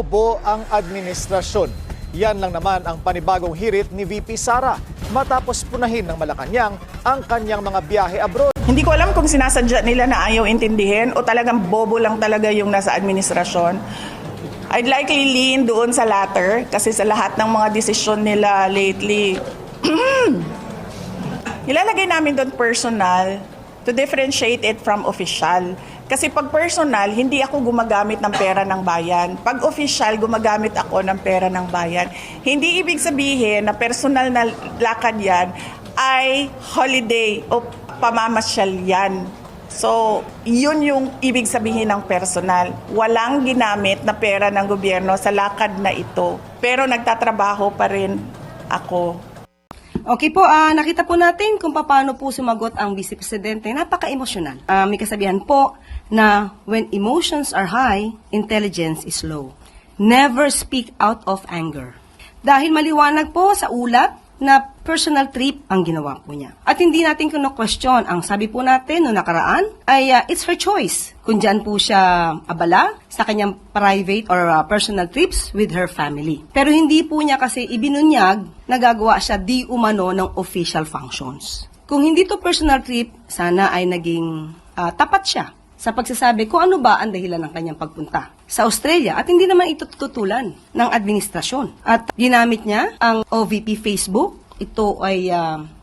bobo ang administrasyon. Yan lang naman ang panibagong hirit ni VP Sara matapos punahin ng Malacanang ang kanyang mga biyahe abroad. Hindi ko alam kung sinasadya nila na ayaw intindihin o talagang bobo lang talaga yung nasa administrasyon. I'd likely lean doon sa latter kasi sa lahat ng mga desisyon nila lately, ilalagay namin doon personal to differentiate it from official. Kasi pag personal, hindi ako gumagamit ng pera ng bayan. Pag official, gumagamit ako ng pera ng bayan. Hindi ibig sabihin na personal na lakad yan ay holiday o pamamasyal yan. So, yun yung ibig sabihin ng personal. Walang ginamit na pera ng gobyerno sa lakad na ito. Pero nagtatrabaho pa rin ako. Okay po, nakita po natin kung paano po sumagot ang Vice Presidente. Napaka-emosyonal. May kasabihan po na when emotions are high, intelligence is low. Never speak out of anger. Dahil maliwanag po sa ulat na personal trip ang ginawa po niya. At hindi natin kino-question. Ang sabi po natin noong nakaraan ay it's her choice. Kung dyan po siya abala sa kanyang private or personal trips with her family. Pero hindi po niya kasi ibinunyag na gagawa siya di umano ng official functions. Kung hindi to personal trip, sana ay naging tapat siya sa pagsasabi kung ano ba ang dahilan ng kanyang pagpunta sa Australia at hindi naman ito tutulan ng administrasyon. At ginamit niya ang OVP Facebook. Ito ay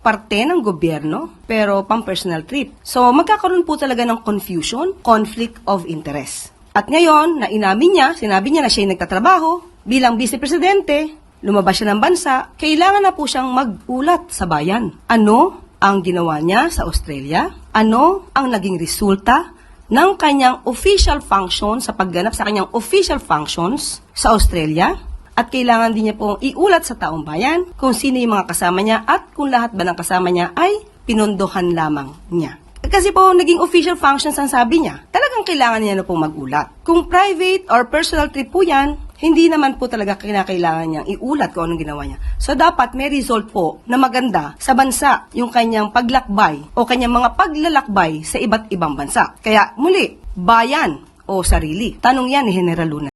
parte ng gobyerno pero pang-personal trip. So magkakaroon po talaga ng confusion, conflict of interest. At ngayon, na inamin niya, sinabi niya na siya nagtatrabaho bilang Vice Presidente, lumabas siya ng bansa, kailangan na po siyang mag-ulat sa bayan. Ano ang ginawa niya sa Australia? Ano ang naging resulta ng kanyang official function sa pagganap sa kanyang official functions sa Australia at kailangan din niya pong iulat sa taong bayan kung sino yung mga kasama niya at kung lahat ba ng kasama niya ay pinondohan lamang niya. Kasi po, naging official functions ang sabi niya, talagang kailangan niya na pong magulat. Kung private or personal trip po yan, hindi naman po talaga kinakailangan niyang iulat kung anong ginawa niya. So, dapat may result po na maganda sa bansa yung kanyang paglakbay o kanyang mga paglalakbay sa iba't ibang bansa. Kaya, muli, bayan o sarili? Tanong yan ni General Luna.